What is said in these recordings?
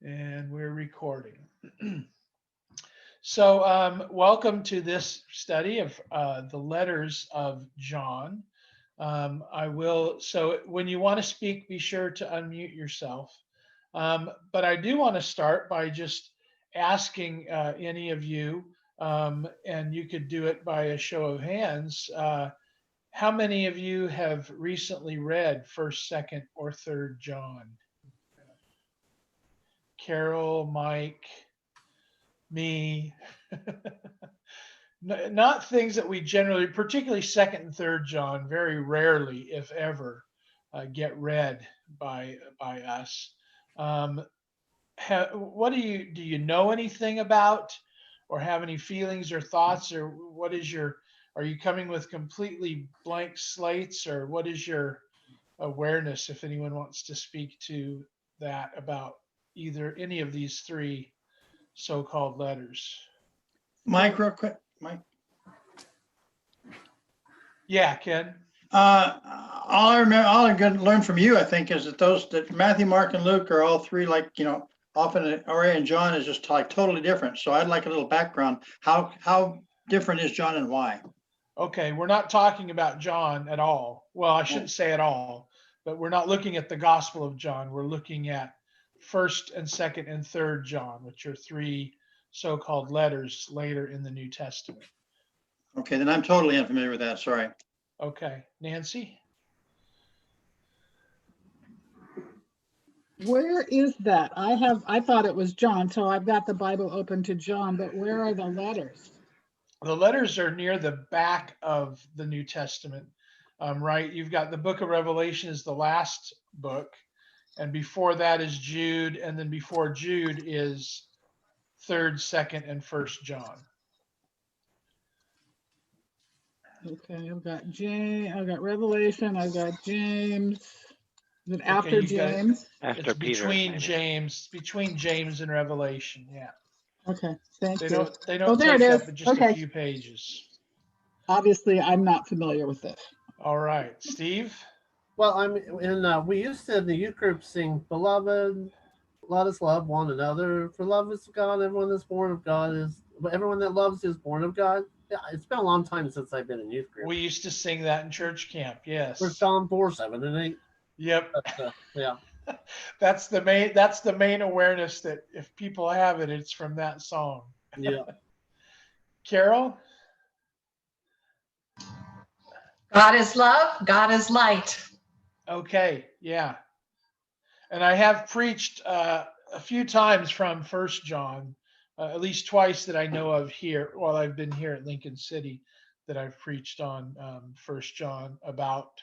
And we're recording. So, welcome to this study of the letters of John. So when you want to speak, be sure to unmute yourself. But I do want to start by just asking any of you, and you could do it by a show of hands. How many of you have recently read 1st, 2nd, or 3rd John? Carol, Mike, me. Not things that we generally, particularly 2nd and 3rd John, very rarely, if ever, get read by us. Um, what do you know anything about, or have any feelings or thoughts, or what is your? Are you coming with completely blank slates, or what is your awareness? If anyone wants to speak to that about either any of these three so-called letters. Mike, real quick, Mike. Yeah, Ken. All I remember, all I could learn from you, I think, is that Matthew, Mark, and Luke are all three, like, often RA and John is just like totally different. So I'd like a little background. How different is John and why? Okay, we're not talking about John at all. Well, I shouldn't say at all, but we're not looking at the Gospel of John. We're looking at 1st and 2nd and 3rd John, which are three so-called letters later in the New Testament. Okay, then I'm totally unfamiliar with that. Sorry. Okay, Nancy? Where is that? I thought it was John, so I've got the Bible open to John, but where are the letters? The letters are near the back of the New Testament, right? You've got the book of Revelation is the last book, and before that is Jude, and then before Jude is 3rd, 2nd, and 1st John. Okay, I've got Revelation, I've got James. Is it after James? After It's Peter, between James and Revelation. Yeah. Okay, thank you. They don't there take it up is. but just Okay. a few pages. Obviously, I'm not familiar with this. All right, Steve. Well, we used to in the youth group sing, "Beloved, let us love one another. For love is of God. Everyone that's born of God everyone that loves is born of God." Yeah, it's been a long time since I've been in youth group. We used to sing that in church camp. Yes. Where's John 4, 7, and 8? Yep. Yeah. That's the main awareness that if people have it, it's from that song. Yeah. Carol? God is love, God is light. Okay, yeah. And I have preached a few times from 1st John, at least twice that I know of here while I've been here at Lincoln City, that I've preached on 1st John about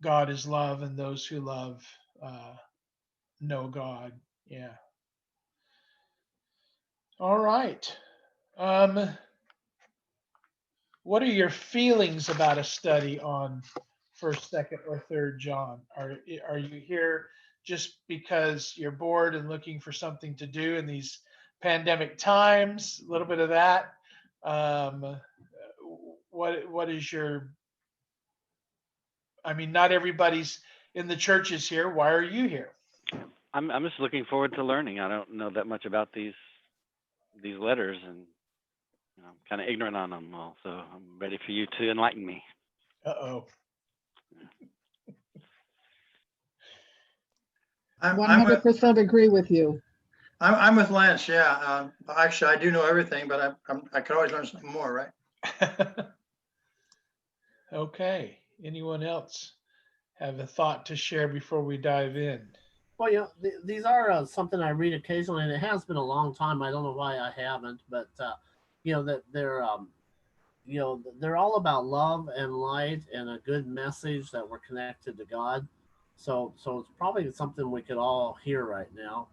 God is love, and those who love know God. Yeah. All right. What are your feelings about a study on 1st, 2nd, or 3rd John? Are you here just because you're bored and looking for something to do in these pandemic times? A little bit of that. What is your? I mean, not everybody's in the churches here. Why are you here? I'm just looking forward to learning. I don't know that much about these letters, and I'm kind of ignorant on them all. So I'm ready for you to enlighten me. Uh-oh. I'm 100% agree with you. I'm with Lance. Yeah. Actually, I do know everything, but I could always learn something more, right? Okay. Anyone else have a thought to share before we dive in? Well, these are something I read occasionally, and it has been a long time. I don't know why I haven't, but that they're they're all about love and light and a good message that we're connected to God. So it's probably something we could all hear right now.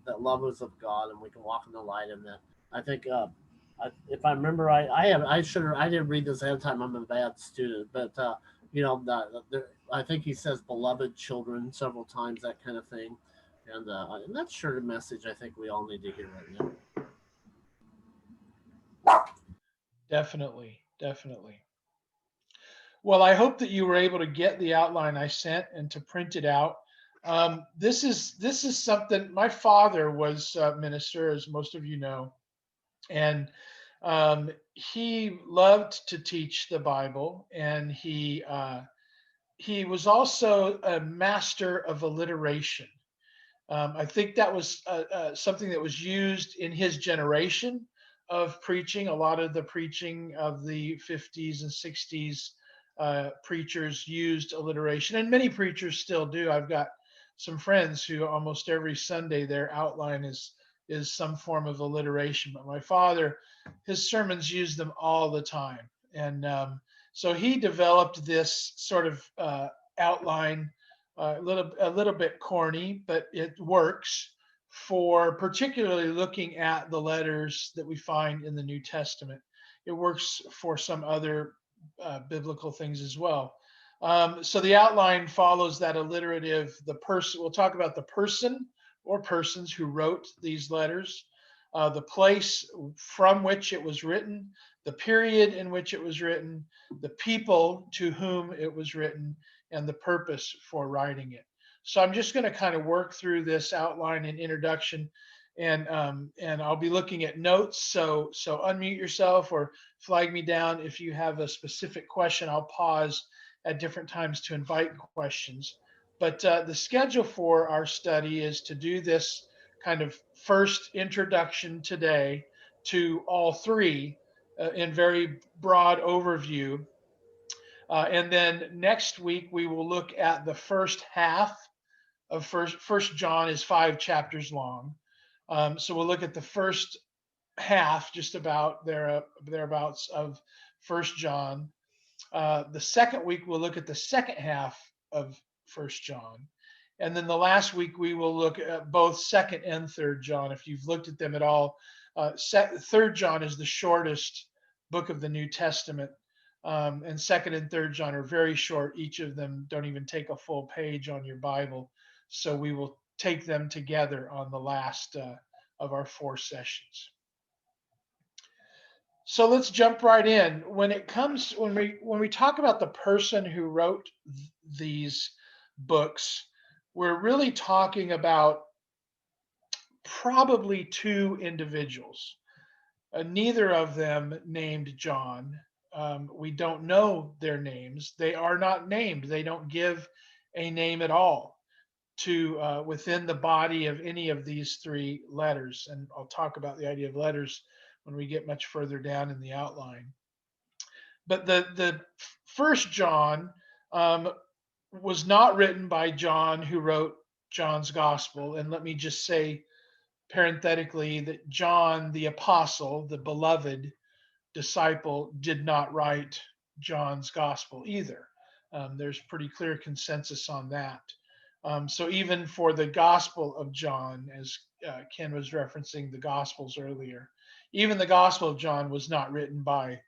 That love is of God, and we can walk in the light. And that I think, if I remember right, I didn't read this ahead of time. I'm a bad student, but I think he says "beloved children" several times, that kind of thing, and that's sure a message I think we all need to hear right now. Definitely. Well, I hope that you were able to get the outline I sent and to print it out. This is something. My father was a minister, as most of you know, and he loved to teach the Bible, and he was also a master of alliteration. I think that was something that was used in his generation of preaching. A lot of the preaching of the 50s and 60s preachers used alliteration, and many preachers still do. I've got some friends who almost every Sunday their outline is some form of alliteration. But my father, his sermons used them all the time, and so he developed this sort of outline, a little bit corny, but it works for particularly looking at the letters that we find in the New Testament. It works for some other biblical things as well. So the outline follows that alliterative. The person, we'll talk about the person or persons who wrote these letters, the place from which it was written, the period in which it was written, the people to whom it was written, and the purpose for writing it. So I'm just going to kind of work through this outline and introduction, and I'll be looking at notes. So unmute yourself or flag me down if you have a specific question. I'll pause at different times to invite questions. But the schedule for our study is to do this kind of first introduction today to all three in very broad overview. And then next week we will look at the first half of First John is 5 chapters long. So we'll look at the first half, just about thereabouts of First John. The second week we'll look at the second half of First John, and then the last week we will look at both Second and Third John. If you've looked at them at all, Third John is the shortest book of the New Testament, and Second and Third John are very short. Each of them don't even take a full page on your Bible, so we will take them together on the last of our 4 sessions. So let's jump right in. When we talk about the person who wrote these books, we're really talking about probably 2 individuals. Neither of them named John. We don't know their names. They are not named. They don't give a name at all to within the body of any of these 3 letters. And I'll talk about the idea of letters when we get much further down in the outline. But the First John was not written by John, who wrote John's Gospel. And let me just say parenthetically that John, the apostle, the beloved disciple, did not write John's Gospel either. There's pretty clear consensus on that. So even for the Gospel of John, as Ken was referencing the Gospels earlier, even the Gospel of John was not written by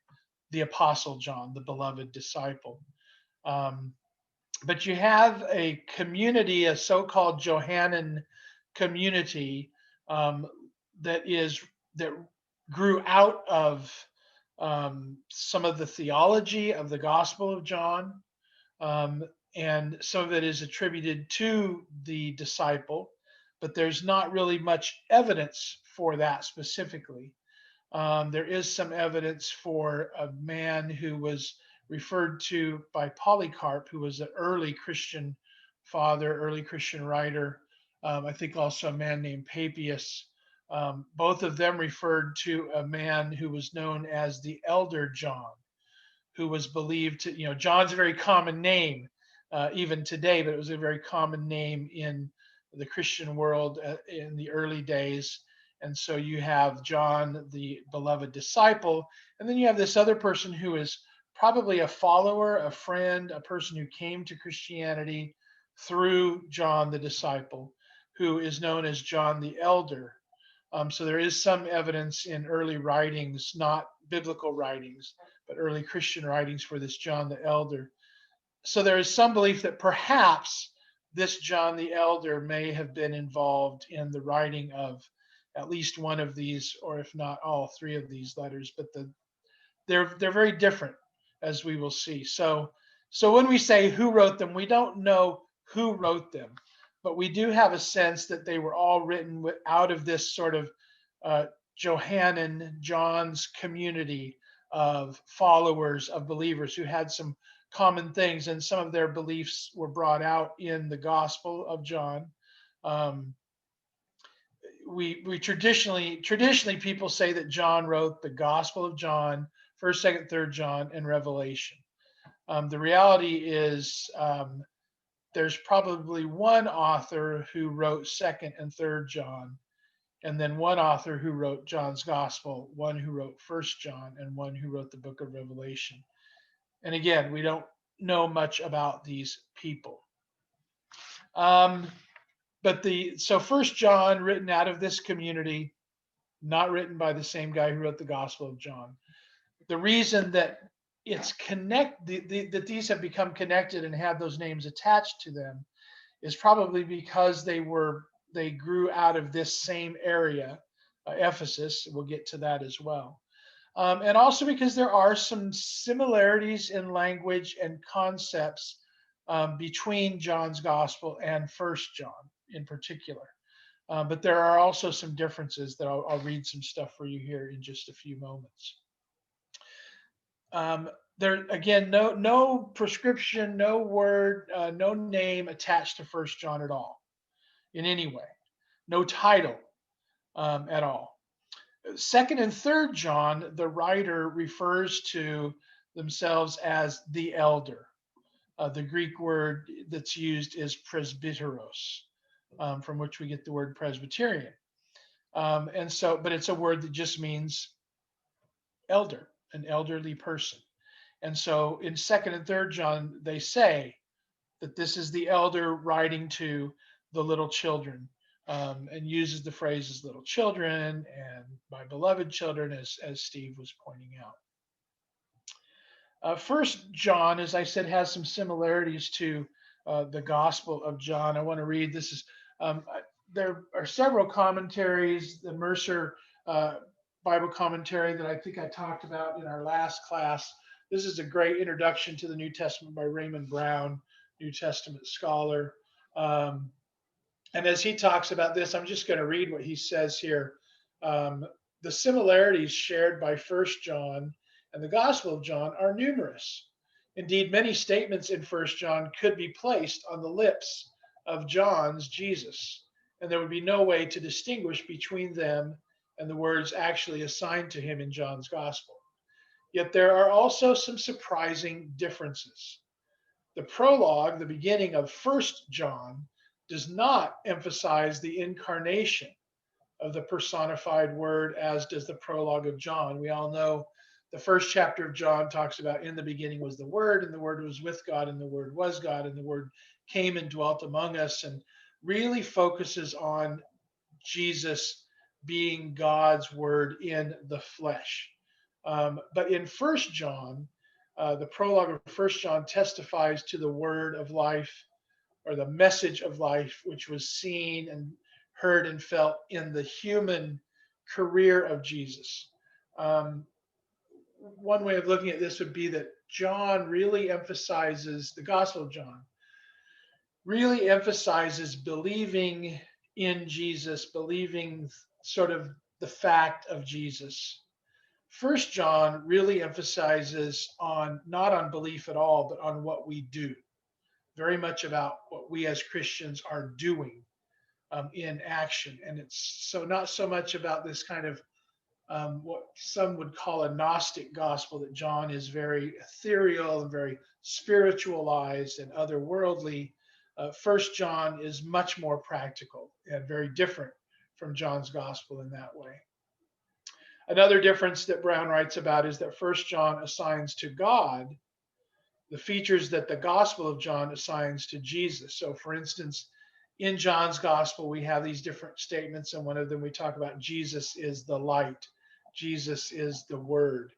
the Apostle John, the beloved disciple. But you have a community, a so-called Johannine community that grew out of some of the theology of the Gospel of John, and some of it is attributed to the disciple, but there's not really much evidence for that specifically. There is some evidence for a man who was referred to by Polycarp, who was an early Christian father, early Christian writer. I think also a man named Papias. Both of them referred to a man who was known as the Elder John, who was believed to, John's a very common name even today, but it was a very common name in the Christian world in the early days. And so you have John, the beloved disciple, and then you have this other person who is probably a follower, a friend, a person who came to Christianity through John the disciple, who is known as John the Elder. So there is some evidence in early writings, not biblical writings, but early Christian writings for this John the Elder. So there is some belief that perhaps this John the Elder may have been involved in the writing of at least one of these, or if not all 3 of these letters. But they're very different, as we will see. So when we say who wrote them, we don't know who wrote them. but we do have a sense that they were all written out of this sort of Johannine, John's community of followers, of believers who had some common things, and some of their beliefs were brought out in the Gospel of John. We traditionally people say that John wrote the Gospel of John, 1st, 2nd, 3rd John, and Revelation. The reality is there's probably one author who wrote 2nd and 3rd John, and then one author who wrote John's Gospel, one who wrote 1st John, and one who wrote the book of Revelation. And again, we don't know much about these people. So 1st John, written out of this community, not written by the same guy who wrote the Gospel of John. The reason that it's that these have become connected and have those names attached to them is probably because they grew out of this same area, Ephesus. We'll get to that as well. And also because there are some similarities in language and concepts between John's Gospel and 1st John in particular. But there are also some differences that I'll read some stuff for you here in just a few moments. There again, no prescription, no word, no name attached to 1st John at all, in any way. No title at all. 2nd and 3rd John, the writer refers to themselves as the elder. The Greek word that's used is presbyteros, from which we get the word Presbyterian. But it's a word that just means elder, an elderly person. And so in 2nd and 3rd John, they say that this is the elder writing to the little children, and uses the phrases little children and my beloved children, as Steve was pointing out. 1st John, as I said, has some similarities to the Gospel of John. I want to read, this is, there are several commentaries, the Mercer Bible commentary that I think I talked about in our last class. This is a great introduction to the New Testament by Raymond Brown, New Testament scholar. And as he talks about this, I'm just going to read what he says here. The similarities shared by 1st John and the Gospel of John are numerous. Indeed, many statements in 1st John could be placed on the lips of John's Jesus, and there would be no way to distinguish between them and the words actually assigned to him in John's Gospel. Yet there are also some surprising differences. The prologue, the beginning of 1st John, does not emphasize the incarnation of the personified word, as does the prologue of John. We all know the 1st chapter of John talks about, in the beginning was the Word, and the Word was with God, and the Word was God, and the Word came and dwelt among us, and really focuses on Jesus being God's Word in the flesh. But in 1st John, the prologue of 1st John testifies to the word of life, or the message of life, which was seen and heard and felt in the human career of Jesus. One way of looking at this would be that John really emphasizes, the Gospel of John really emphasizes believing in Jesus, believing sort of the fact of Jesus. 1st John really emphasizes on, not on belief at all, but on what we do. Very much about what we as Christians are doing in action. And it's so not so much about this kind of what some would call a Gnostic gospel, that John is very ethereal and very spiritualized and otherworldly. 1st John is much more practical and very different from John's gospel in that way. Another difference that Brown writes about is that 1st John assigns to God the features that the Gospel of John assigns to Jesus. So for instance, in John's Gospel, we have these different statements, and one of them we talk about Jesus is the light, Jesus is the Word.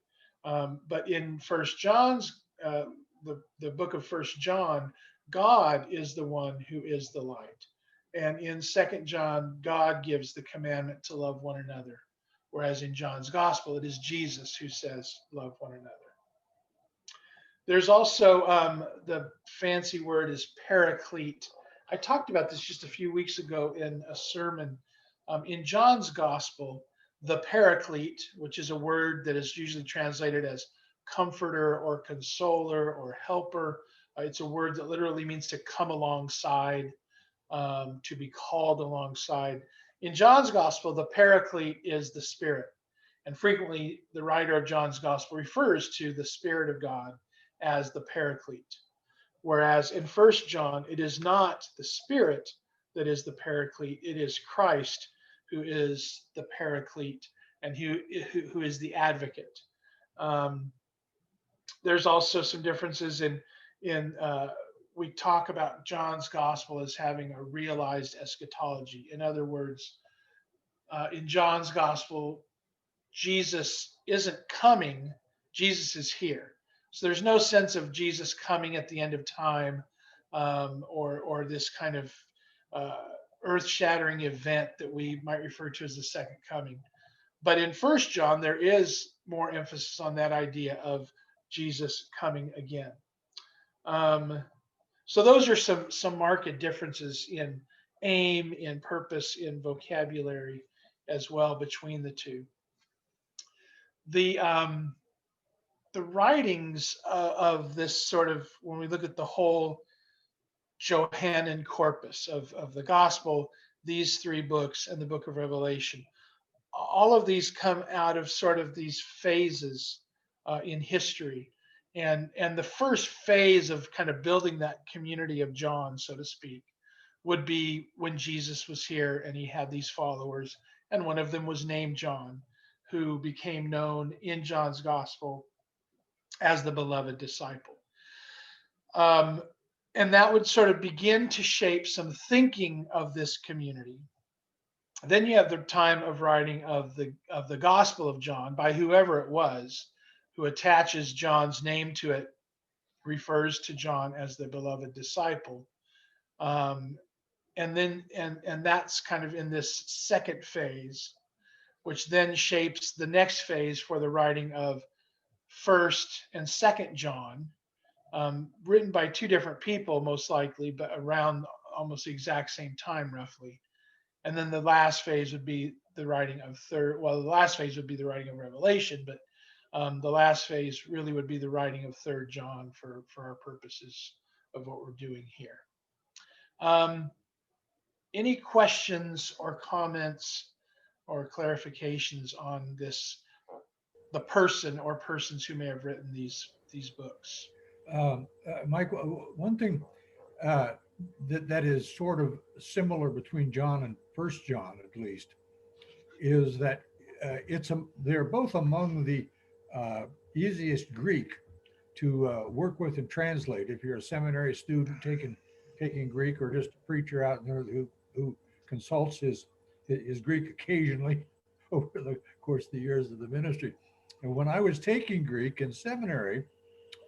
But in 1st John's, the book of 1st John, God is the one who is the light. And in 2nd John, God gives the commandment to love one another. Whereas in John's Gospel, it is Jesus who says, love one another. There's also, the fancy word is Paraclete. I talked about this just a few weeks ago in a sermon. In John's gospel, the Paraclete, which is a word that is usually translated as comforter or consoler or helper, it's a word that literally means to come alongside, to be called alongside. In John's gospel, the Paraclete is the Spirit. And frequently, the writer of John's gospel refers to the Spirit of God as the Paraclete. Whereas in First John, it is not the Spirit that is the Paraclete, it is Christ who is the Paraclete and who is the advocate. Um, there's also some differences in we talk about John's gospel as having a realized eschatology. In other words, in John's gospel, Jesus isn't coming, Jesus is here. So there's no sense of Jesus coming at the end of time, or this kind of uh, earth-shattering event that we might refer to as the second coming. But in First John, there is more emphasis on that idea of Jesus coming again. Um, so those are some marked differences in aim, in purpose, in vocabulary as well between the two. The the writings of this sort of, when we look at the whole Johannine corpus of the gospel, these three books and the book of Revelation, all of these come out of sort of these phases in history. And the first phase of kind of building that community of John, so to speak, would be when Jesus was here and he had these followers, and one of them was named John, who became known in John's gospel as the beloved disciple. Um, and that would sort of begin to shape some thinking of this community. Then you have the time of writing of the Gospel of John by whoever it was who attaches John's name to it, refers to John as the beloved disciple. Um, and that's kind of in this second phase, which then shapes the next phase for the writing of First and Second John, written by two different people, most likely, but around almost the exact same time, roughly. And then the last phase would be the writing of third. Well, the last phase would be the writing of Revelation, but the last phase really would be the writing of Third John for our purposes of what we're doing here. Any questions or comments or clarifications on this, the person or persons who may have written these books? Mike, one thing uh, that is sort of similar between John and First John, at least, is that they're both among the easiest Greek to work with and translate. If you're a seminary student taking Greek, or just a preacher out there who consults his Greek occasionally over the course of the years of the ministry. And when I was taking Greek in seminary,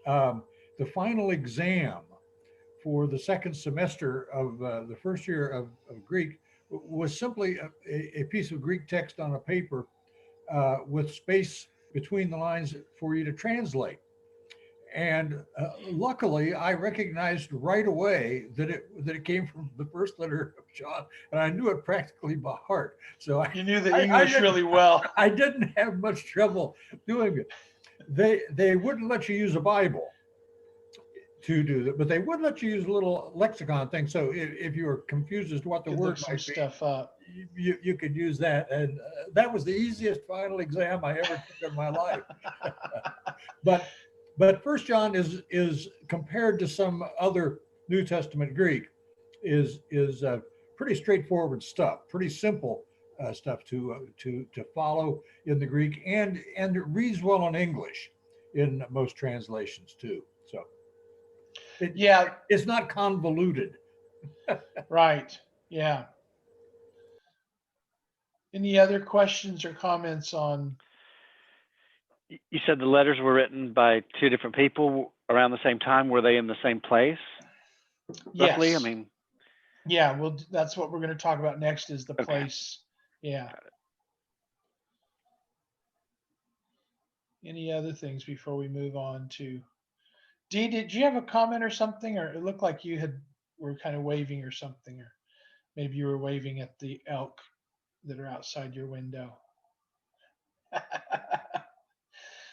the final exam for the second semester of the first year of Greek was simply a piece of Greek text on a paper with space between the lines for you to translate. And luckily, I recognized right away that it came from the first letter of John, and I knew it practically by heart. So you knew the English really well. I didn't have much trouble doing it. They wouldn't let you use a Bible to do that, but they would let you use a little lexicon thing. So if you were confused as to what the word might be, stuff up. You could use that. And that was the easiest final exam I ever took in my life. But First John is compared to some other New Testament Greek is pretty straightforward stuff, pretty simple stuff to follow in the Greek, and it reads well in English in most translations too. So it's not convoluted. Right. Yeah. Any other questions or comments on? You said the letters were written by two different people around the same time. Were they in the same place? Roughly? Yes. I mean, yeah, well, that's what we're going to talk about next, is the okay. place. Yeah. Any other things before we move on to Dee? Did you have a comment or something, or it looked like you had were kind of waving or something, or maybe you were waving at the elk that are outside your window.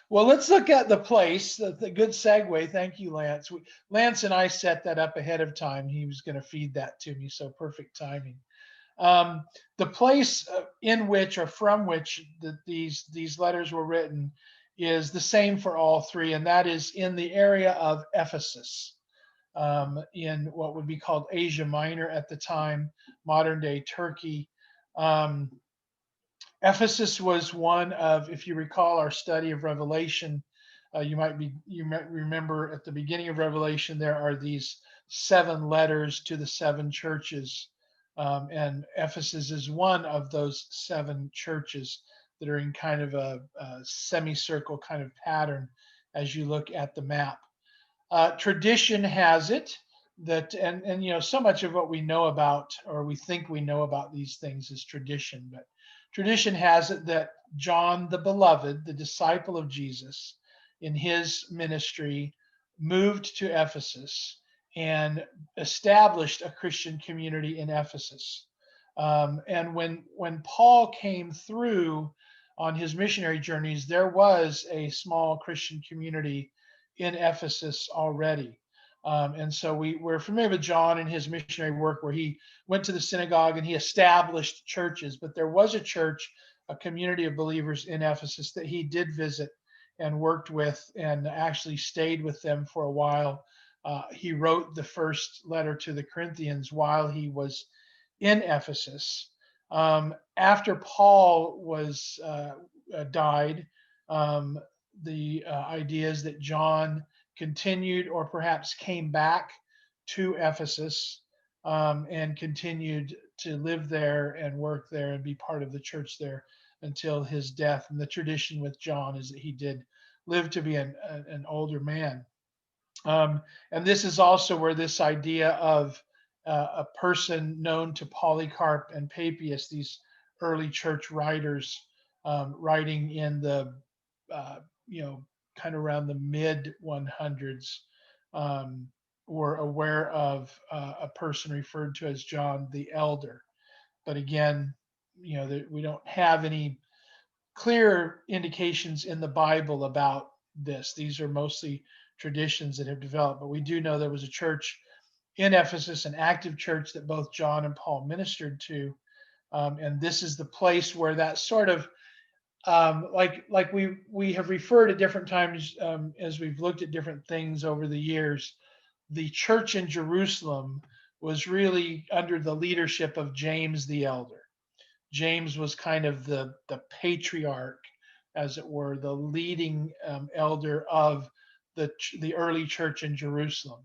Well, let's look at the place. The good segue. Thank you, Lance. Lance and I set that up ahead of time. He was going to feed that to me, so perfect timing. The place in which or from which these letters were written is the same for all three, and that is in the area of Ephesus, in what would be called Asia Minor at the time, modern day Turkey. Um, Ephesus was one of, if you recall our study of Revelation, you might remember at the beginning of Revelation there are these 7 letters to the 7 churches, and Ephesus is one of those 7 churches that are in kind of a semicircle kind of pattern as you look at the map. Tradition has it that, and so much of what we know about, or we think we know about these things, is tradition. But tradition has it that John the Beloved, the disciple of Jesus, in his ministry, moved to Ephesus and established a Christian community in Ephesus. And when Paul came through on his missionary journeys, there was a small Christian community in Ephesus already. And so we're familiar with John and his missionary work, where he went to the synagogue and he established churches. But there was a church, a community of believers in Ephesus that he did visit and worked with, and actually stayed with them for a while. He wrote the first letter to the Corinthians while he was in Ephesus. After Paul was died, the idea is that John continued, or perhaps came back to Ephesus, and continued to live there and work there and be part of the church there until his death. And the tradition with John is that he did live to be an older man. And this is also where this idea of a person known to Polycarp and Papias, these early church writers, writing in the kind of around the mid 100s, were aware of a person referred to as John the Elder. But again, we don't have any clear indications in the Bible about this. These are mostly traditions that have developed, but we do know there was a church in Ephesus, an active church that both John and Paul ministered to. And this is the place where that sort of, like we have referred at different times, as we've looked at different things over the years, the church in Jerusalem was really under the leadership of James the Elder. James was kind of the patriarch, as it were, the leading elder of the early church in Jerusalem.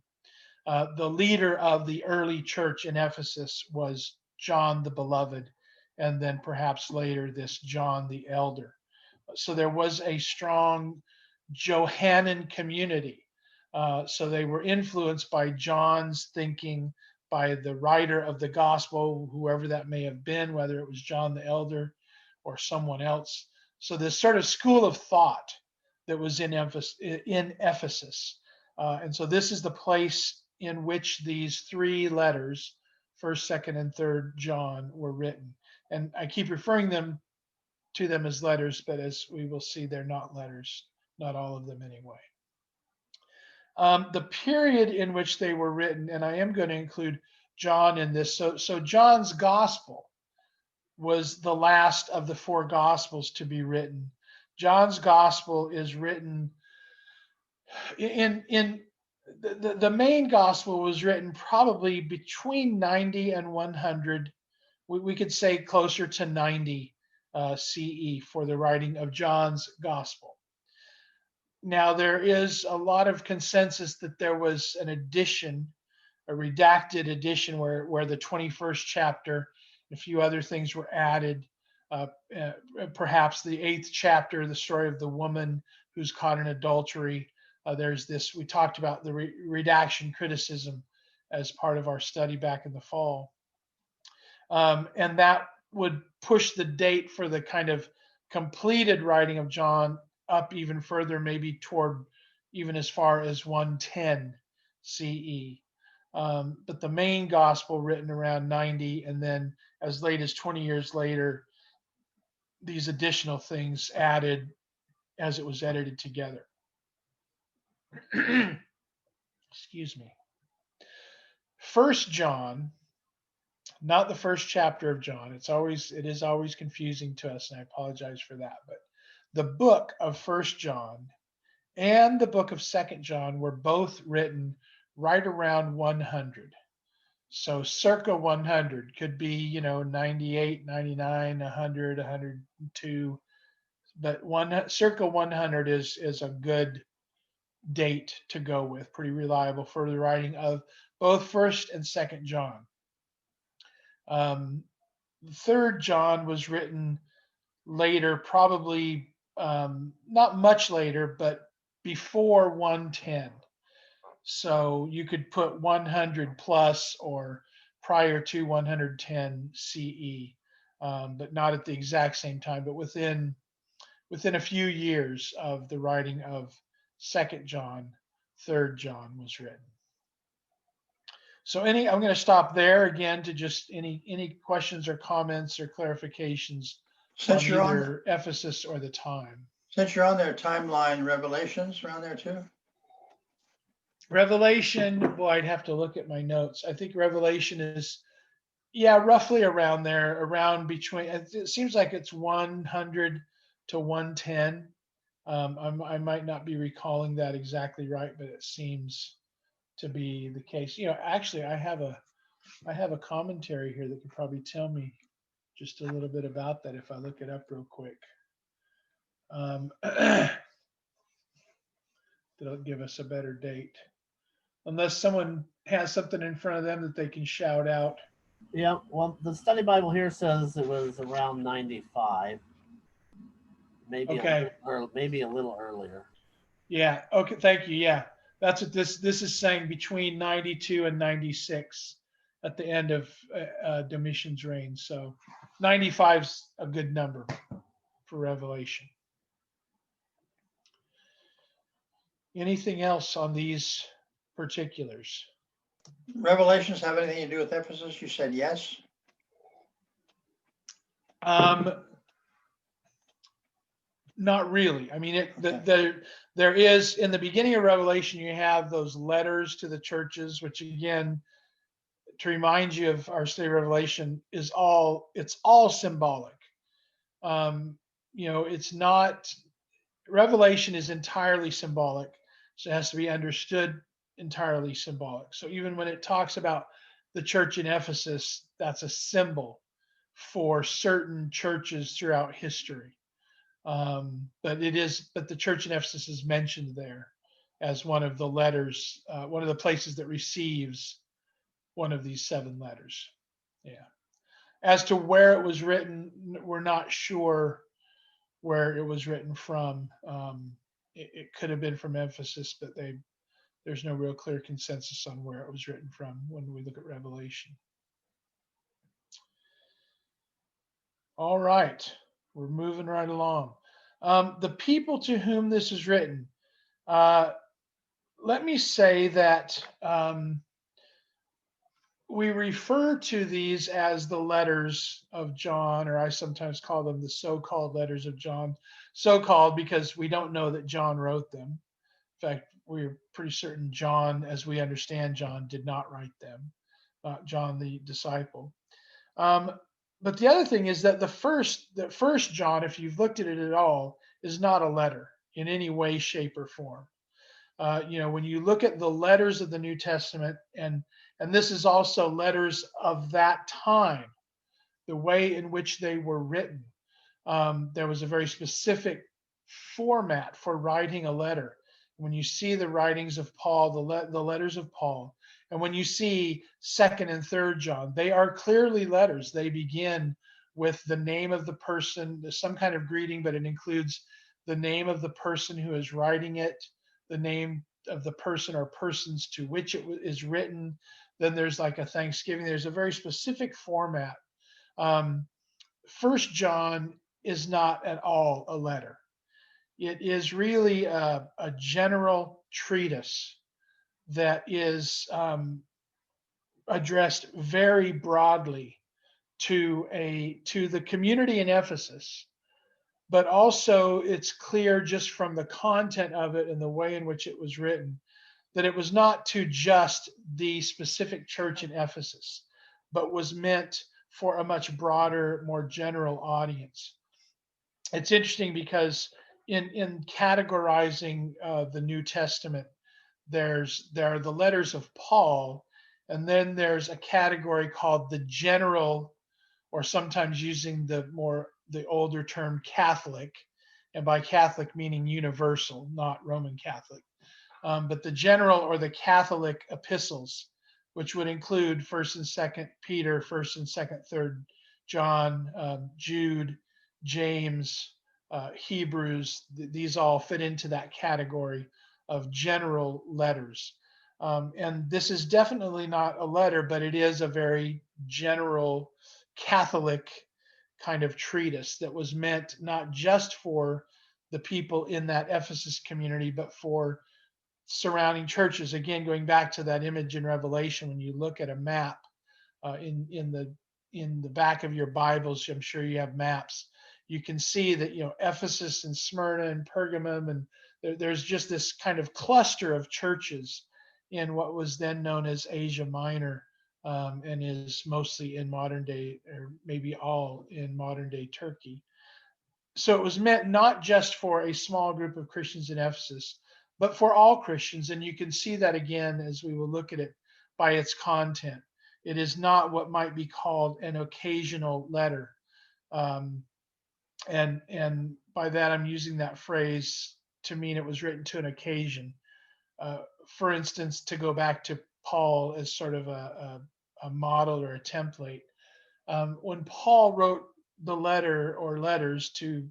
The leader of the early church in Ephesus was John the Beloved, and then perhaps later this John the Elder. So there was a strong Johannine community. So they were influenced by John's thinking, by the writer of the gospel, whoever that may have been, whether it was John the Elder or someone else. So this sort of school of thought that was in Ephesus. And so this is the place in which these 3 letters, 1st, 2nd, and 3rd John, were written. And I keep referring to them as letters, but as we will see, they're not letters, not all of them anyway. The period in which they were written, and I am going to include John in this. So John's gospel was the last of the 4 gospels to be written. John's gospel is written in the main gospel was written probably between 90 and 100. We could say closer to 90 CE for the writing of John's gospel. Now, there is a lot of consensus that there was an edition, a redacted edition, where the 21st chapter, a few other things were added. Perhaps the 8th chapter, the story of the woman who's caught in adultery. There's this, we talked about the redaction criticism as part of our study back in the fall. And that would push the date for the kind of completed writing of John up even further, maybe toward even as far as 110 CE. but the main gospel written around 90, and then as late as 20 years later, these additional things added as it was edited together. Excuse me. First John, not the first chapter of John. It is always confusing to us, and I apologize for that. But the book of First John and the book of Second John were both written right around 100. So circa 100 could be, 98, 99, 100, 102, but circa 100 is a good date to go with, pretty reliable for the writing of both First and Second John. Third John was written later, probably not much later, but before 110. So you could put 100 plus or prior to 110 CE, but not at the exact same time, but within a few years of the writing of Second John, Third John was written. So I'm going to stop there again to just any questions or comments or clarifications on Since you're on, either Ephesus or the time. since you're on their timeline, Revelations around there too? Revelation, boy, I'd have to look at my notes. I think Revelation is, yeah, roughly around there, around between, it seems like it's 100 to 110. I might not be recalling that exactly right, but it seems to be the case. Actually, I have a commentary here that could probably tell me just a little bit about that if I look it up real quick. That'll give us a better date. Unless someone has something in front of them that they can shout out. Yeah, well, the study Bible here says it was around 95, maybe Okay. maybe a little earlier. Yeah. Okay. Thank you. Yeah. That's what this is saying, between 92 and 96 at the end of Domitian's reign. So 95 is a good number for Revelation. Anything else on these particulars? Revelations have anything to do with Ephesus? You said yes. Not really. I mean, Okay. there is, in the beginning of Revelation, you have those letters to the churches, which again, to remind you of our study of Revelation, it's all symbolic. It's not, Revelation is entirely symbolic, so it has to be understood entirely symbolic. So even when it talks about the church in Ephesus, that's a symbol for certain churches throughout history. But the church in Ephesus is mentioned there as one of the letters, one of the places that receives one of these 7 letters. Yeah. As to where it was written, we're not sure where it was written from. It could have been from Ephesus, but there's no real clear consensus on where it was written from when we look at Revelation. All right, we're moving right along. The people to whom this is written, let me say that we refer to these as the letters of John, or I sometimes call them the so-called letters of John. So-called because we don't know that John wrote them. In fact, we're pretty certain John, as we understand John, did not write them, not John the disciple. But the other thing is that the first John, if you've looked at it at all, is not a letter in any way, shape, or form. When you look at the letters of the New Testament, and this is also letters of that time, the way in which they were written, there was a very specific format for writing a letter. When you see the writings of Paul, the letters of Paul, and when you see Second and Third John, they are clearly letters. They begin with the name of the person, some kind of greeting, but it includes the name of the person who is writing it, the name of the person or persons to which it is written. Then there's like a thanksgiving. There's a very specific format. First John is not at all a letter. It is really a general treatise that is addressed very broadly to the community in Ephesus, but also it's clear just from the content of it and the way in which it was written that it was not to just the specific church in Ephesus, but was meant for a much broader, more general audience. It's interesting because in categorizing the New Testament, there are the letters of Paul, and then there's a category called the general, or sometimes using the older term Catholic, and by Catholic meaning universal, not Roman Catholic, but the general or the Catholic epistles, which would include First and Second Peter, First and Second, Third John, Jude, James, Hebrews. These all fit into that category of general letters. And this is definitely not a letter, but it is a very general Catholic kind of treatise that was meant not just for the people in that Ephesus community, but for surrounding churches. Again, going back to that image in Revelation, when you look at a map in the back of your Bibles, I'm sure you have maps. You can see that Ephesus and Smyrna and Pergamum, and there's just this kind of cluster of churches in what was then known as Asia Minor, and is mostly in modern day, or maybe all in modern day Turkey. So it was meant not just for a small group of Christians in Ephesus, but for all Christians. And you can see that again as we will look at it by its content. It is not what might be called an occasional letter. And by that, I'm using that phrase to mean it was written to an occasion. For instance, to go back to Paul as sort of a model or a template, when Paul wrote the letter or letters to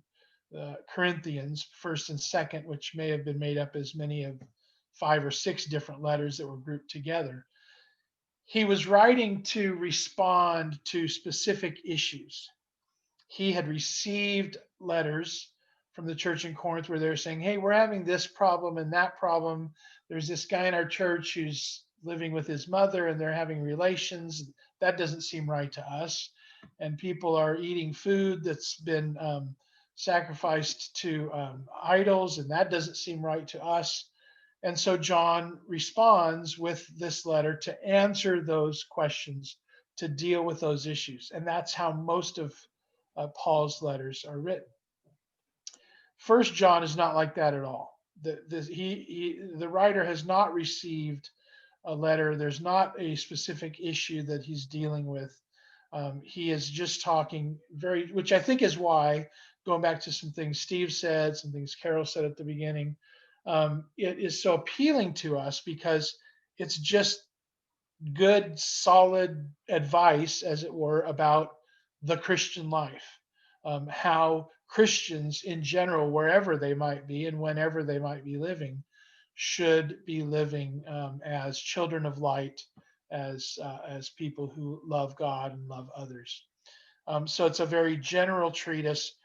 Corinthians, first and second, which may have been made up as many of 5 or 6 different letters that were grouped together, he was writing to respond to specific issues. He had received letters from the church in Corinth where they're saying, hey, we're having this problem and that problem. There's this guy in our church who's living with his mother and they're having relations. That doesn't seem right to us. And people are eating food that's been sacrificed to idols, and that doesn't seem right to us. And so John responds with this letter to answer those questions, to deal with those issues. And that's how most of Paul's letters are written. First John is not like that at all. The writer has not received a letter. There's not a specific issue that he's dealing with. He is just talking which I think is why, going back to some things Steve said, some things Carol said at the beginning, it is so appealing to us because it's just good, solid advice, as it were, about the Christian life, how Christians in general, wherever they might be and whenever they might be living, should be living as children of light, as people who love God and love others. So it's a very general treatise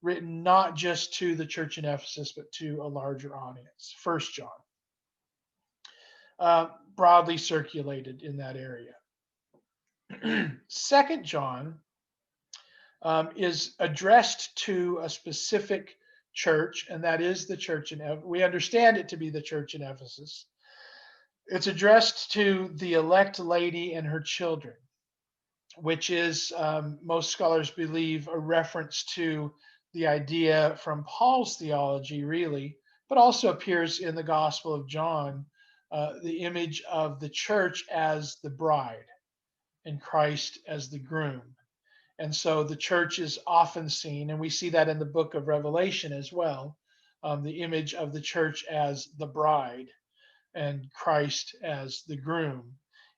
written not just to the church in Ephesus, but to a larger audience. First John, broadly circulated in that area. Second John is addressed to a specific church, and that is the church in Ephesus. We understand it to be the church in Ephesus. It's addressed to the elect lady and her children, which is, most scholars believe, a reference to the idea from Paul's theology, really, but also appears in the Gospel of John, the image of the church as the bride and Christ as the groom. And so the church is often seen, and we see that in the book of Revelation as well, the image of the church as the bride and Christ as the groom.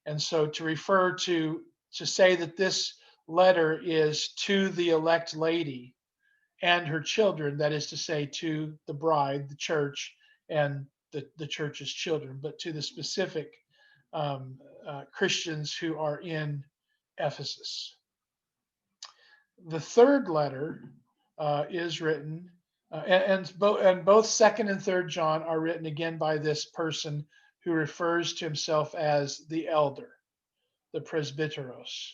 And so to say that this letter is to the elect lady and her children, that is to say, to the bride, the church, and the church's children, but to the specific Christians who are in Ephesus. The third letter is written, and both second and third John are written again by this person who refers to himself as the elder the presbyteros.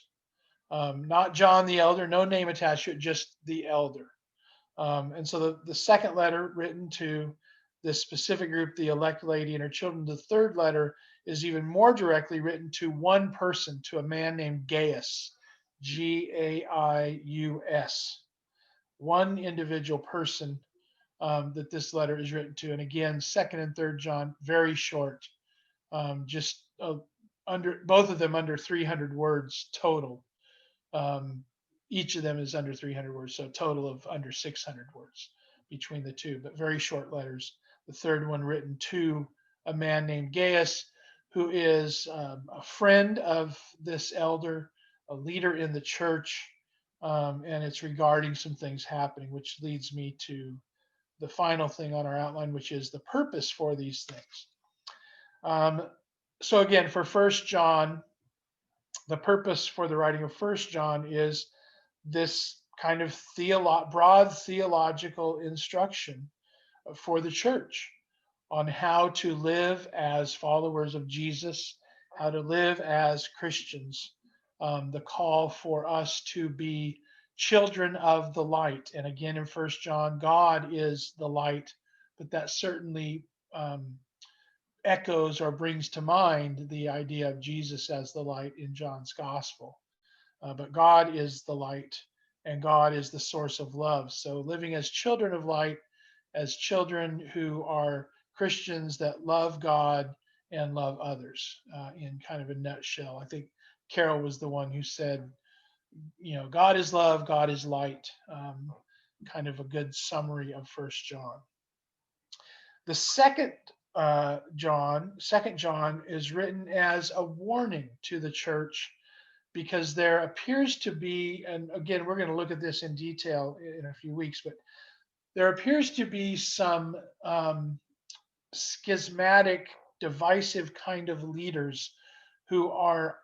Not John the elder, no name attached to it, just the elder. And so the second letter written to this specific group, the elect lady and her children. The third letter is even more directly written to one person, to a man named Gaius, Gaius, one individual person that this letter is written to. And again, second and third John, very short, just under both of them under 300 words total. Each of them is under 300 words, so a total of under 600 words between the two, but very short letters. The third one written to a man named Gaius, who is a friend of this elder, a leader in the church, and it's regarding some things happening, which leads me to the final thing on our outline, which is the purpose for these things. So again, for First John, the purpose for the writing of First John is this kind of broad theological instruction for the church on how to live as followers of Jesus, how to live as Christians, the call for us to be children of the light. And again, in First John, God is the light, but that certainly echoes or brings to mind the idea of Jesus as the light in John's gospel. But God is the light, and God is the source of love. So living as children of light, as children who are Christians that love God and love others, in kind of a nutshell. I think Carol was the one who said, God is love, God is light. Kind of a good summary of First John. The second John is written as a warning to the church, because there appears to be, and again, we're going to look at this in detail in a few weeks, but there appears to be some schismatic, divisive kind of leaders who are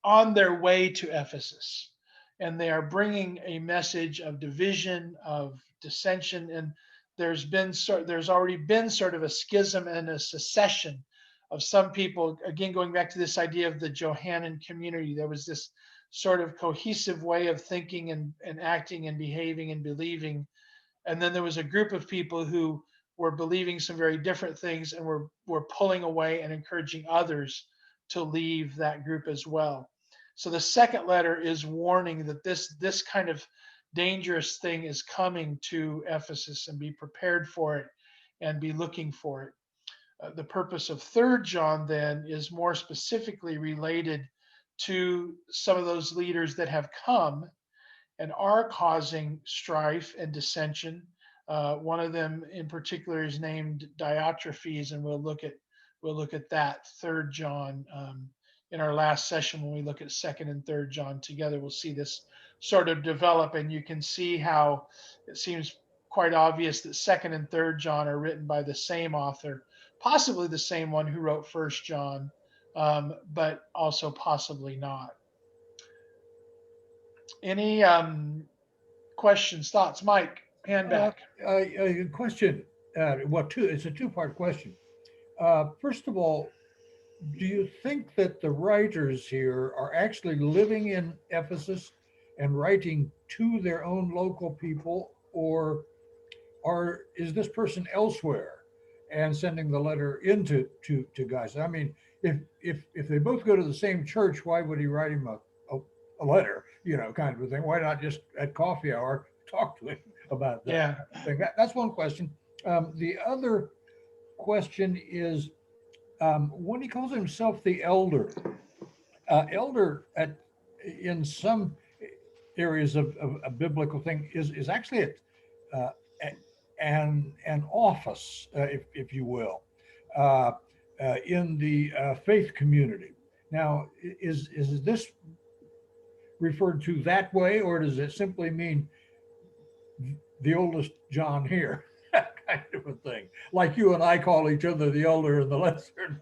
on their way to Ephesus, and they are bringing a message of division, of dissension, and there's already been sort of a schism and a secession of some people. Again, going back to this idea of the Johannine community, there was this sort of cohesive way of thinking and acting and behaving and believing. And then there was a group of people who were believing some very different things and were pulling away and encouraging others to leave that group as well. So the second letter is warning that this kind of dangerous thing is coming to Ephesus, and be prepared for it and be looking for it. The purpose of Third John then is more specifically related to some of those leaders that have come and are causing strife and dissension. One of them in particular is named Diotrephes, and we'll look at that Third John in our last session. When we look at Second and Third John together, we'll see this sort of develop, and you can see how it seems quite obvious that Second and Third John are written by the same author, possibly the same one who wrote First John, but also possibly not. Any questions, thoughts? Mike, hand back. A question. It's a two-part question. First of all, do you think that the writers here are actually living in Ephesus and writing to their own local people, or is this person elsewhere and sending the letter into to guys? I mean, if they both go to the same church, why would he write him a letter, kind of a thing? Why not just at coffee hour talk to him about that thing? That's one question. The other question is, when he calls himself the elder, in some areas of a biblical thing is actually an office, if you will, in the faith community. Now, is this referred to that way, or does it simply mean the oldest John here? Kind of a thing, like you and I call each other the elder and the lesser,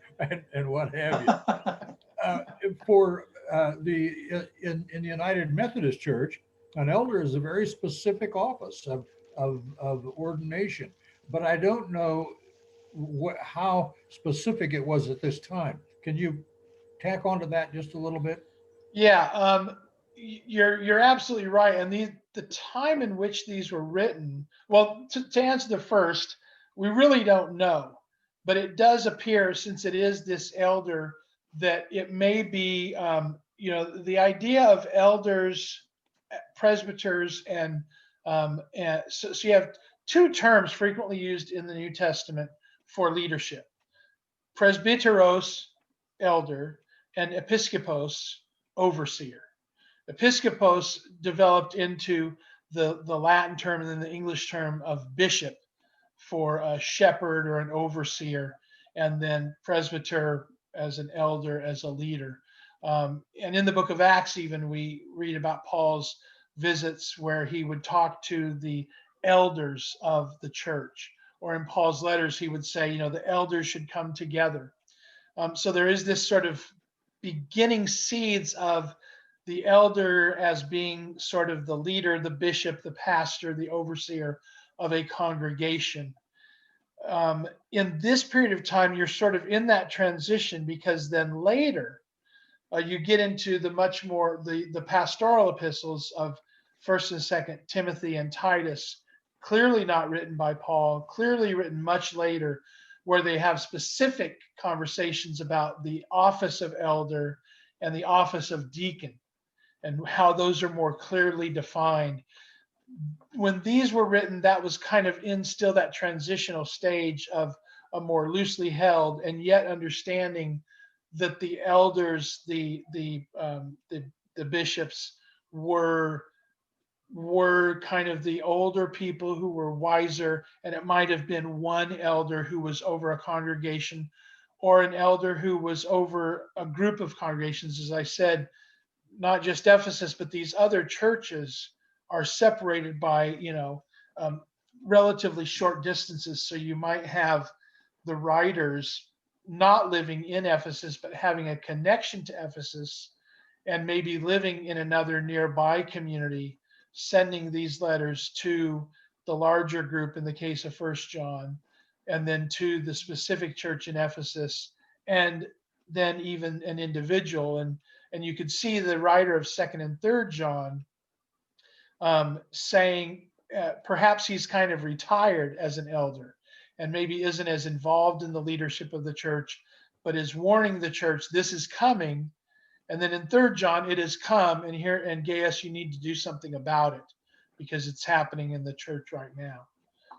and what have you. For in the United Methodist Church, an elder is a very specific office of ordination, but I don't know how specific it was at this time. Can you tack onto that just a little bit? Yeah, you're absolutely right. And the time in which these were written, well, to answer the first, we really don't know, but it does appear, since it is this elder, that it may be, the idea of elders, presbyters, and so you have two terms frequently used in the New Testament for leadership: presbyteros, elder, and episkopos, overseer. Episkopos developed into the Latin term and then the English term of bishop for a shepherd or an overseer, and then presbyter as an elder, as a leader. And in the book of Acts, even, we read about Paul's visits where he would talk to the elders of the church. Or in Paul's letters, he would say, the elders should come together. So there is this sort of beginning seeds of the elder as being sort of the leader, the bishop, the pastor, the overseer of a congregation. In this period of time, you're sort of in that transition, because then later you get into the much more the pastoral epistles of First and Second Timothy and Titus, clearly not written by Paul, clearly written much later, where they have specific conversations about the office of elder and the office of deacon, and how those are more clearly defined. When these were written, that was kind of in still that transitional stage of a more loosely held, and yet understanding that the elders, the bishops, were kind of the older people who were wiser, and it might have been one elder who was over a congregation, or an elder who was over a group of congregations. As I said, not just Ephesus, but these other churches are separated by, um, relatively short distances. So you might have the writers not living in Ephesus, but having a connection to Ephesus, and maybe living in another nearby community, sending these letters to the larger group in the case of First John, and then to the specific church in Ephesus, and then even an individual. And you could see the writer of Second and Third John saying perhaps he's kind of retired as an elder, and maybe isn't as involved in the leadership of the church, but is warning the church this is coming. And then in Third John, it has come, and here, and Gaius, you need to do something about it, because it's happening in the church right now.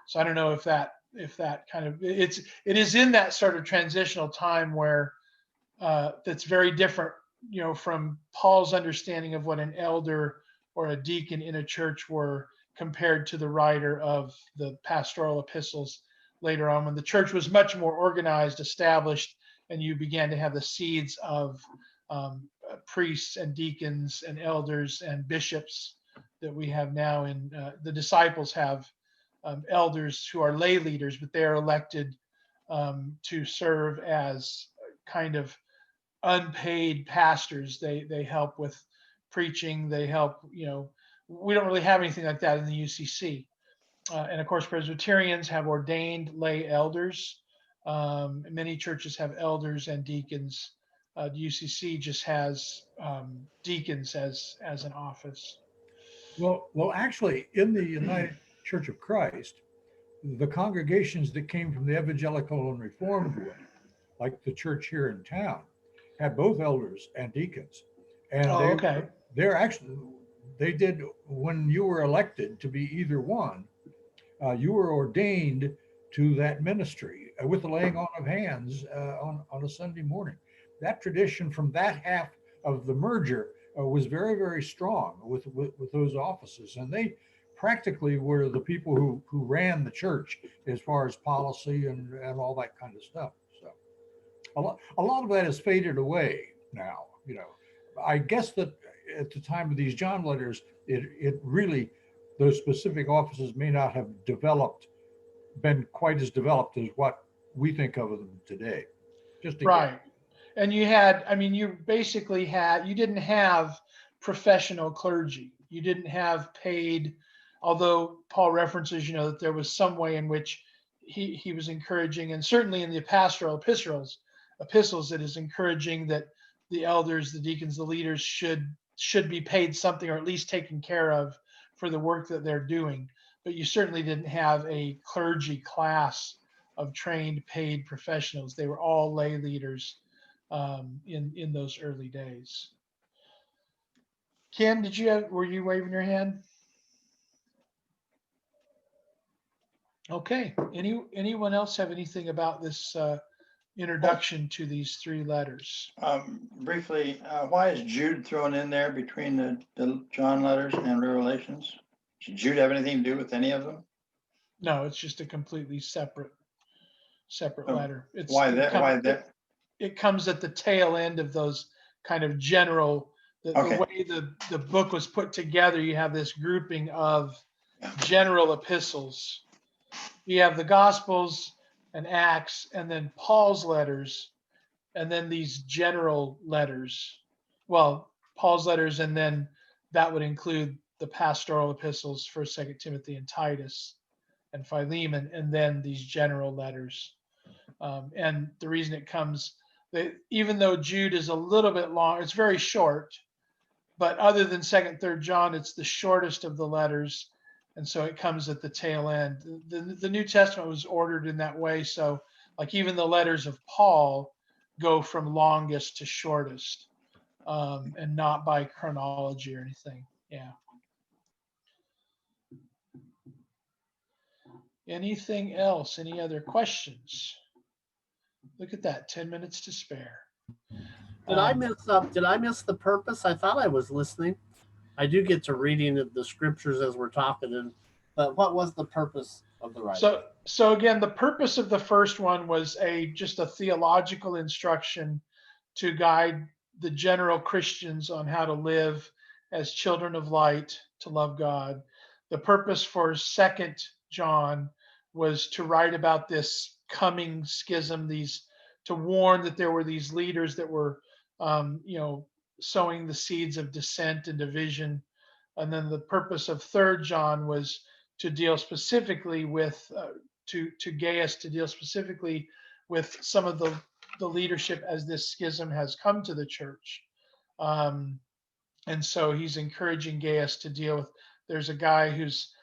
So I don't know if that kind of, it is in that sort of transitional time where that's very different, from Paul's understanding of what an elder or a deacon in a church were, compared to the writer of the pastoral epistles later on, when the church was much more organized, established, and you began to have the seeds of priests and deacons and elders and bishops that we have now. In the disciples have elders who are lay leaders, but they are elected to serve as kind of unpaid pastors. They help with preaching. They help. We don't really have anything like that in the UCC. And of course, Presbyterians have ordained lay elders. Many churches have elders and deacons. The UCC just has deacons as an office. Well, actually, in the United Church of Christ, the congregations that came from the evangelical and reformed wing, like the church here in town, had both elders and deacons, and Oh, okay. they're actually they did, when you were elected to be either one, you were ordained to that ministry with the laying on of hands on a Sunday morning. That tradition from that half of the merger was very, very strong with those offices, and they practically were the people who ran the church as far as policy and all that kind of stuff. So a lot of that has faded away now. I guess that at the time of these John letters, it really, those specific offices may not have been quite as developed as what we think of them today. Right. And you had, you basically you didn't have professional clergy. You didn't have paid, although Paul references, that there was some way in which he was encouraging, and certainly in the pastoral epistles, it is encouraging that the elders, the deacons, the leaders should be paid something, or at least taken care of for the work that they're doing. But you certainly didn't have a clergy class of trained, paid professionals. They were all lay leaders in those early days. Ken, were you waving your hand? Okay. Anyone else have anything about this introduction to these three letters? Briefly, why is Jude thrown in there between the John letters and Revelations? Does Jude have anything to do with any of them? No, it's just a completely separate Oh, letter. Why that? It comes at the tail end of those kind of general, the Okay. way the book was put together. You have this grouping of general epistles. You have the Gospels and Acts, and then Paul's letters, and then these general letters. Well, Paul's letters, and then that would include the pastoral epistles, 1st, 2nd Timothy, and Titus, and Philemon, and then these general letters. And the reason it comes, even though Jude is a little bit long, it's very short, but other than 2nd, 3rd John, it's the shortest of the letters. And so it comes at the tail end. The New Testament was ordered in that way. So like even the letters of Paul go from longest to shortest, and not by chronology or anything. Yeah. Anything else? Any other questions? Look at that, 10 minutes to spare. Did I miss the purpose? I thought I was listening. I do get to reading the scriptures as we're talking, but what was the purpose of the writing? So again, the purpose of the first one was just a theological instruction to guide the general Christians on how to live as children of light, to love God. The purpose for 2nd John was to write about this coming schism, to warn that there were these leaders that were, sowing the seeds of dissent and division. And then the purpose of 3rd John was to deal specifically with, to Gaius, to deal specifically with some of the leadership as this schism has come to the church. And so he's encouraging Gaius to deal with, there's a guy who's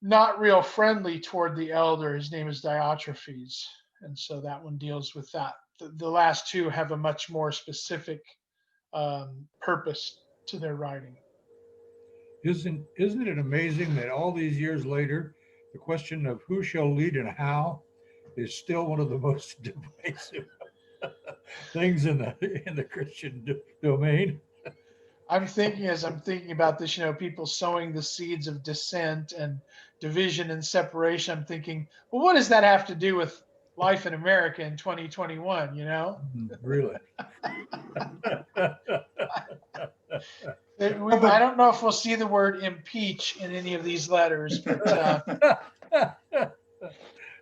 not real friendly toward the elder. His name is Diotrephes. And so that one deals with that. The last two have a much more specific purpose to their writing. Isn't it amazing that all these years later, the question of who shall lead and how is still one of the most divisive things in the Christian domain? I'm thinking about this, people sowing the seeds of dissent and division and separation. I'm thinking, well, what does that have to do with life in America in 2021? Really? I don't know if we'll see the word impeach in any of these letters, but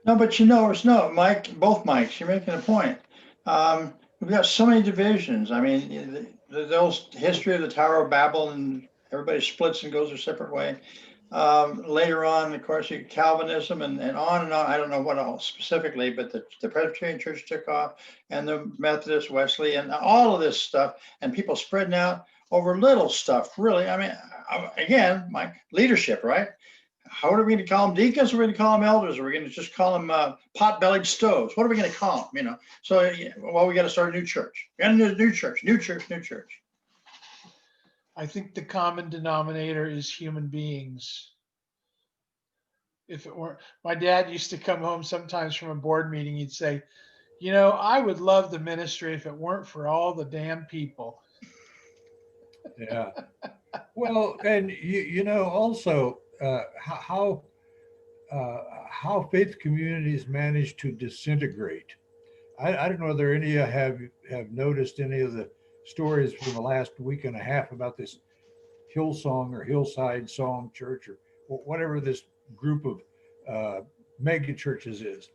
No, but Mike, both Mikes, you're making a point. We've got so many divisions. I mean, those history of the Tower of Babel, and everybody splits and goes their separate way. Later on, of course, you Calvinism and on and on. I don't know what all specifically, but the Presbyterian Church took off, and the Methodist, Wesley, and all of this stuff, and people spreading out over little stuff. Really, I mean, again, Mike, leadership, right? How are we going to call them, deacons? Or are we going to call them elders? Or are we going to just call them pot-bellied stoves? What are we going to call them? So, well, we got to start a new church. We got a new church. I think the common denominator is human beings. If it weren't, my dad used to come home sometimes from a board meeting. He'd say, I would love the ministry if it weren't for all the damn people. Yeah. Well, and also how faith communities manage to disintegrate. I don't know whether any of you have noticed any of the stories from the last week and a half about this Hillsong or Hillside Song Church or whatever this group of mega churches is.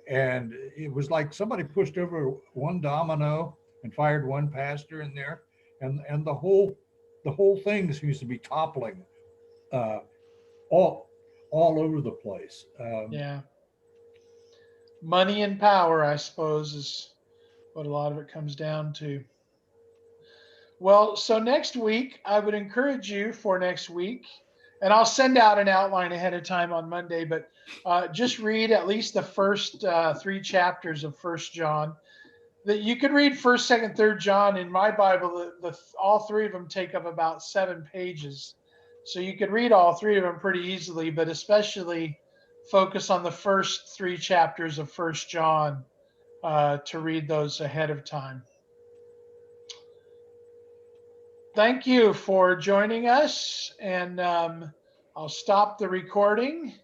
And it was like somebody pushed over one domino and fired one pastor in there, and the whole thing seems to be toppling all over the place. Yeah. Money and power, I suppose, is what a lot of it comes down to. Well, so next week, I would encourage you for next week, and I'll send out an outline ahead of time on Monday, but just read at least the first 3 chapters of First John. That you could read First, Second, Third John in my Bible. All 3 of them take up about 7 pages, so you could read all 3 of them pretty easily. But especially focus on the first 3 chapters of First John to read those ahead of time. Thank you for joining us, and I'll stop the recording.